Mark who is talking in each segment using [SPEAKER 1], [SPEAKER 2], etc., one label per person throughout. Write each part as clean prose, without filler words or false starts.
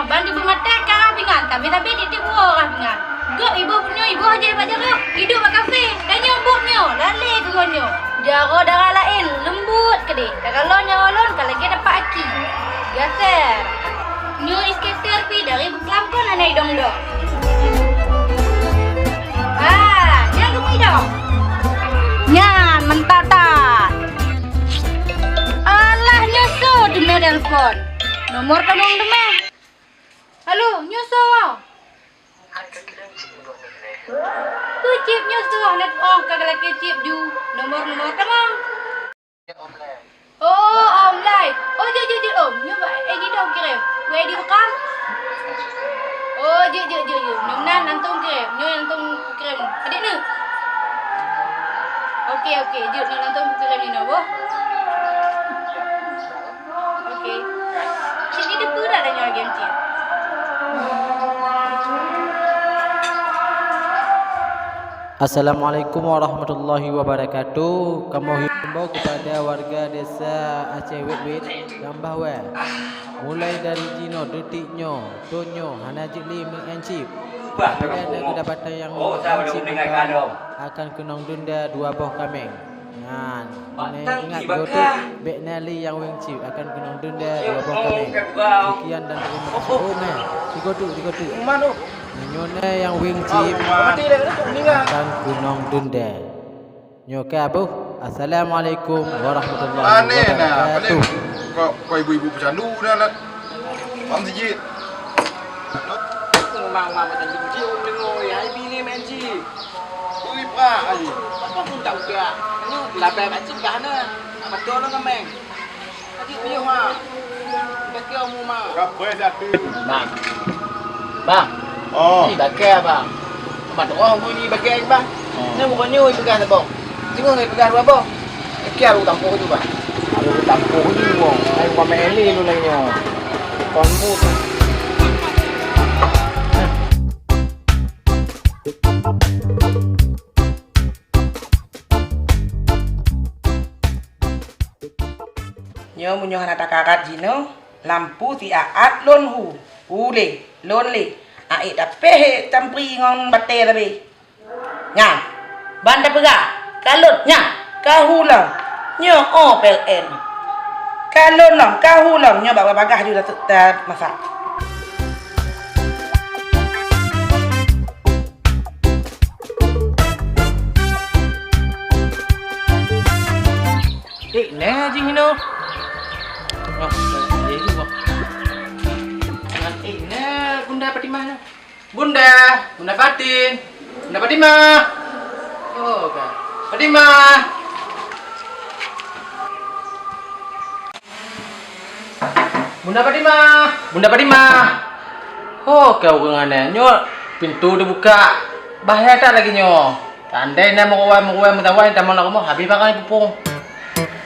[SPEAKER 1] Bantu bermata kah pingan. Tapi titik buah kah pingan. Gak ibu punya ibu aja baca gak. Hidup kat kafe. Dan nyobok nyo. Lale ke gonyo. Jaro darah lain lembut ke dek. Kalau nyolon kalau lagi dapat aki. Gaser. Nyo iskater pi dari Kelangkon anai dong. Jangan gemui dong. Nyan mentatat. Alah nyusu di telepon. Nomor kamu demeh. Halo, nyusu. Tu chip nyusu net kagak lagi chip ju. Nomor kamu. Oh, online. Oh, je om. Nyoba edit dong kirim. Gue edit rekam. Oh, je. Nyom nantung kirim. Adik ni. Okey, je nantung kirim ni boh. Okey. Sini depu dah nyawa game cik.
[SPEAKER 2] Assalamualaikum warahmatullahi wabarakatuh. Kami himbau kepada warga desa Aceh Wet yang bahawa mulai dari Jino, Detiknyo, Tonyo, Hanajik Lim dan Encip, apabila ada kedapatan yang Encip akan kenang denda 2 buah kambing. Ingat gotu Bek Nali yang Encip akan kenang denda 2 buah kambing. Sekian dan terima kasih. Digotu. Nyone yang Encip akan kenang denda. Nyoka abu. Assalamualaikum warahmatullahi wabarakatuh.
[SPEAKER 3] Kau ibu-ibu bercandu dah lah. Faham sikit.
[SPEAKER 4] Mang macam dia dengar ai bini menji. Ui pra ai. Apa pun tahu dia. Ni lapai macam kana. Betul dengan meng. Tadi dia mah. Bakal mu mah.
[SPEAKER 3] Kau satu.
[SPEAKER 4] Bang.
[SPEAKER 3] Oh.
[SPEAKER 4] Ni bakal bang. Mat orang bunyi bakal bang. Ni bukannya ui pegang bang. Tengok ni pegang apa? Kira lu tampuk tu bang. Lu tampuk ni bang. Ai buat meli lu lainnya. Konmu tu. Nyo munyo hana takakat jino lampu ti aat lon hu ule lon le ai da pehe tampri ngon bate tabe nya banda pega kalut nya kahulang nyo opel kalon long kahulang nyo bawa bagah juga masak nah jino Bunda Fatimah. Bunda Fatimah. Oh, kan. Fatimah. Bunda Fatimah. Oh, kau ngane. Nyo pintu dibuka. Bahaya tak lagi nyo. Tandai na mau mutawai tamal aku mau habis pakai pupung.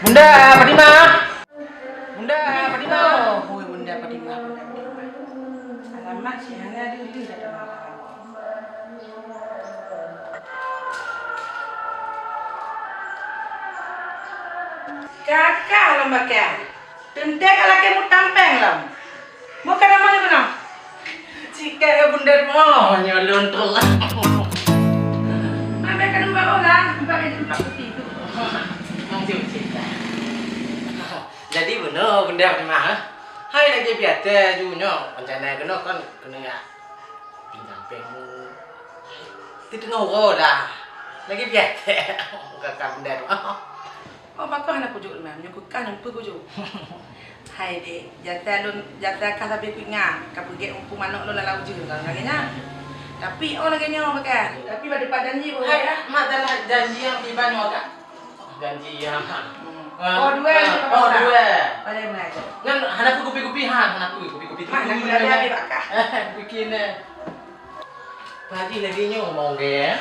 [SPEAKER 4] Bunda Fatimah. Oh, Bunda Fatimah. Alamat si Hana dulu dah ada makan. Kakak lembaga. Tendek lagi mu tampeng lam. Mau ke mana kena? Jika ya Bunda mau nyolon tu. Ambil ke rumah orang, bagi tempat putih tu. Mungkin cerita. Jadi benar Bunda Fatimah. Hai lagi biasa junyo rencana kena ya pinjam pemu tidak ngoro dah lagi biasa kakak Bunda oh bakal nak pujuk memang nyuku kan nyuku pujuk hai dek jata kata bekunga kapage umpu manok lo lalau je kan laganya tapi lagi nyo bakal tapi pada janji boleh ya masalah janji yang tiba nyo tak janji yang dua. Pada mana aja? Kan anak kupi-kupi. Mana kuda dia bakah? Bikin Pagi lagi nyo mau ke?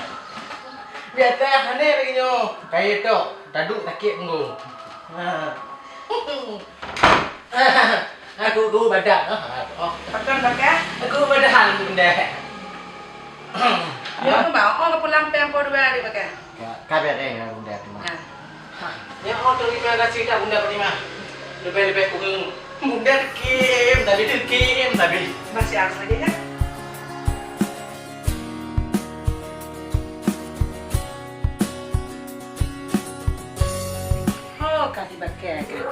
[SPEAKER 4] Biasa hane lagi nyo. Kayak itu, taduk sakit punggung. Aku badak. Betul bakah? Aku badak Bunda. Dia aku bawa ke pulang pempo 2 hari bakah. Kabar Bunda terima. Yang orang terima kasih dah Bunda Fatimah. Lebih-lebih kurang Mudah dekim, tapi
[SPEAKER 5] Masih harus lagi kan? Oh, kasih pakai ke.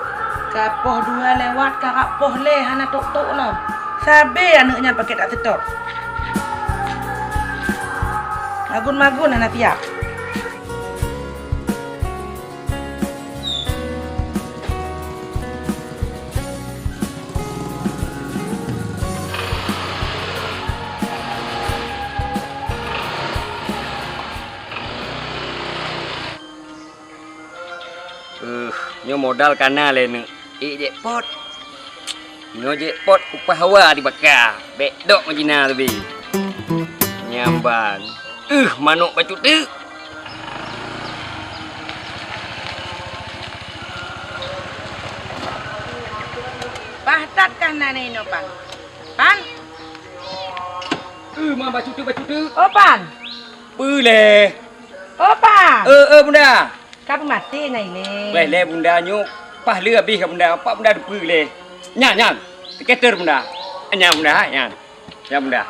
[SPEAKER 5] Kapoh dua lewat kakak poh leh hana tok-tok no. Sabe anaknya pakai tak tetok. Magun-magun anak tiap.
[SPEAKER 6] Nyo modal kana le nu. Jackpot. Nyo jackpot upah hawa dibakar. Bedok majina lebih. Nyamban. Manuk batu tu.
[SPEAKER 5] Bahtat kana ni no pan. Pan.
[SPEAKER 6] Ma batu tu.
[SPEAKER 5] Oh pan.
[SPEAKER 6] Pu le.
[SPEAKER 5] Oh pan.
[SPEAKER 6] Bunda.
[SPEAKER 5] Kau mati nai le.
[SPEAKER 6] Boleh le bunda nyo. Pah le habis ke bunda. Apa bunda pu le. Nyang. Tiketer bunda. Nyang bunda, nyang. Ya bunda.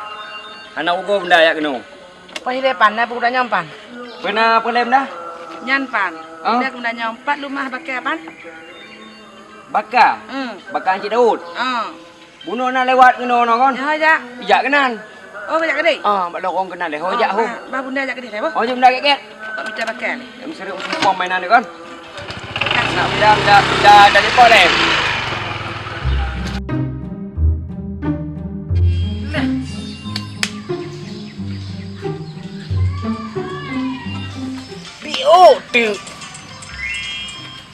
[SPEAKER 6] Anak ugo bunda ya keno.
[SPEAKER 5] Pahile pan na budak nyampan.
[SPEAKER 6] Pernah apa le bunda?
[SPEAKER 5] Nyan pan.
[SPEAKER 6] Oh.
[SPEAKER 5] Budak budak nyampat rumah pakai pan.
[SPEAKER 6] Bakar. Bakar Encik Daud. Bunuh nak lewat keno no kon.
[SPEAKER 5] Ya ja.
[SPEAKER 6] Ijak kenan.
[SPEAKER 5] Oh banyak gede.
[SPEAKER 6] Bak dorong kenal le. Hojak ho.
[SPEAKER 5] Bah bunda jak gede le.
[SPEAKER 6] Oh je bunda kek.
[SPEAKER 5] Tak minta pakai ni.
[SPEAKER 6] Yang mesti pom mainan ni kan. Nak benda dari pole.
[SPEAKER 4] Bio tu.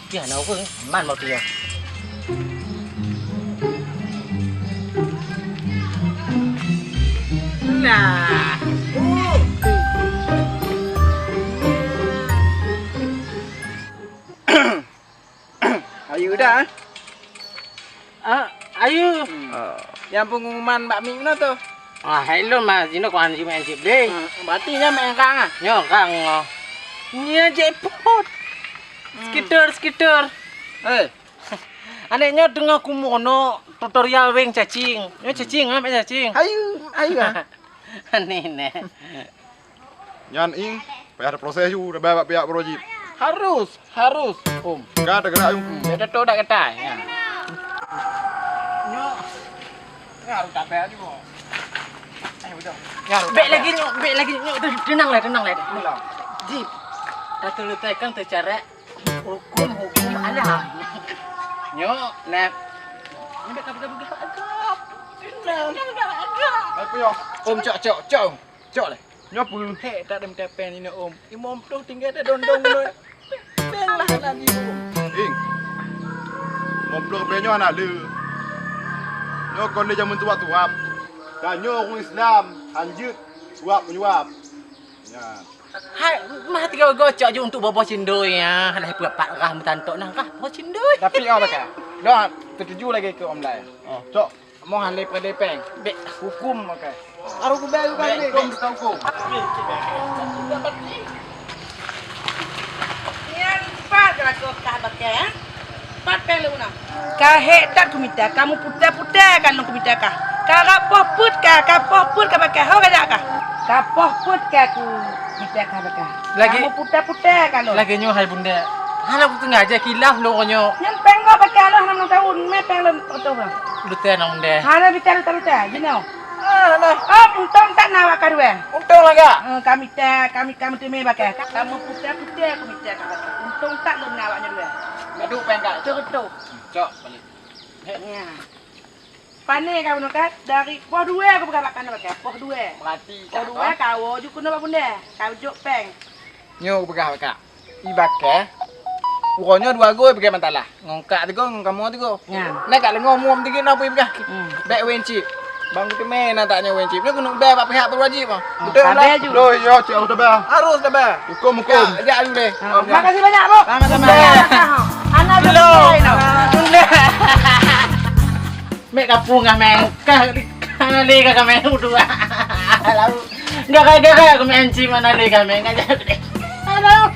[SPEAKER 4] Dia nak apa? Man mau dia. Nah.
[SPEAKER 6] Ayu dah.
[SPEAKER 4] Ayu.
[SPEAKER 6] Yang pengumuman bakmi mana tu?
[SPEAKER 4] Hello mas, ini kau anjing main chip deh.
[SPEAKER 6] Berarti nya main kang ah.
[SPEAKER 4] Nyo kang. Nya jackpot. Skitter. Anaknya dengar kumono tutorial weng cacing. Nyo cacing ah, main cacing.
[SPEAKER 6] Ayu ah.
[SPEAKER 4] Aneh.
[SPEAKER 3] Nyan ing, payah ada proses ju, dah bayar pihak berwajib.
[SPEAKER 4] Harus.
[SPEAKER 3] Enggak ada gerak ju.
[SPEAKER 4] Beda tu dak kata. Ya. Nyo. Ngaruh tak bayar juga. Bek lagi nyo. Tenang lah. Jip. Ratu letakkan secara hukum alam. Nyo, nak. Ni dak agak. Tenang.
[SPEAKER 3] Apa yo?
[SPEAKER 6] Cok le.
[SPEAKER 3] Nyapa?
[SPEAKER 6] Hei, tak ada minta pen ini om. Imam tu tinggal ada dondong dulu. Pen lah lagi om.
[SPEAKER 3] Ing. Moplok benyo anak dia. Nyo kon dia jamun tuap. Dan nyo orang Islam, anjut suap menyuap. Ya.
[SPEAKER 4] Hai, mah tiga gocok je untuk bawa cindoi ya. Dah berapa rah mentantok nah kah bawa cindoi.
[SPEAKER 6] Tapi awak kan. Dah tertuju lagi ke om lai.
[SPEAKER 3] Oh, cok.
[SPEAKER 6] Mau handle pada peng.
[SPEAKER 4] Bek
[SPEAKER 6] Hukum makai. Aru ku bayu kan ni.
[SPEAKER 3] Kom tahu ko.
[SPEAKER 5] Nyan pat kalau kau tak pakai ya. Pat pelu na. Kahek tak kumita, kamu putar kan lu kumita kah. Kapoh put kah pakai ho kah kah. Kapoh put kah ku kumita kah pakai.
[SPEAKER 4] Lagi-
[SPEAKER 5] Kamu putar kan lu.
[SPEAKER 4] lagi nyo hai bunda. Halau tu ngaja kilaf lo nyo.
[SPEAKER 5] Nyan penggo pakai lu 6 tahun, me peng lu tu bang.
[SPEAKER 4] Luten nang bunda.
[SPEAKER 5] Hana bicara taruta, you know. Oh, untung tak nawa karwe.
[SPEAKER 4] Untung lah gak?
[SPEAKER 5] Kami tu me pakai. Kamu putar kumita kah pakai. Untung tak lu nawaknya dua.
[SPEAKER 6] Aduh peng kak.
[SPEAKER 5] Betul.
[SPEAKER 6] Cok balik.
[SPEAKER 5] Ya. Pane kau nak dari poh dua aku bukan makan pakai. Poh dua.
[SPEAKER 6] Melati.
[SPEAKER 5] Poh dua kau ju kuno bunda. Kau jok peng.
[SPEAKER 6] Nyo begah kak. Ibake. Pokoknya dua go pakai mentalah. Ngongkak tigo ngkamu tigo.
[SPEAKER 5] Ya.
[SPEAKER 6] Nak kat ngomong tigo nak pergi begah. Back wencip. Bang kita main nak taknya wencip. Ni kena bayar pak pihak berwajib ah. Betul
[SPEAKER 5] Kabe
[SPEAKER 6] lah.
[SPEAKER 5] ju.
[SPEAKER 3] Loh, yo cok udah bayar.
[SPEAKER 6] Harus dah bayar.
[SPEAKER 3] Hukum.
[SPEAKER 6] Ya dulu deh.
[SPEAKER 5] Makasih banyak, Bu.
[SPEAKER 6] Sama-sama.
[SPEAKER 5] Anak belum.
[SPEAKER 4] Mek kapung ah meng. Kah le ka meng udua. Lalu. Dah kaya aku main cim mana le ka meng aja. Halo.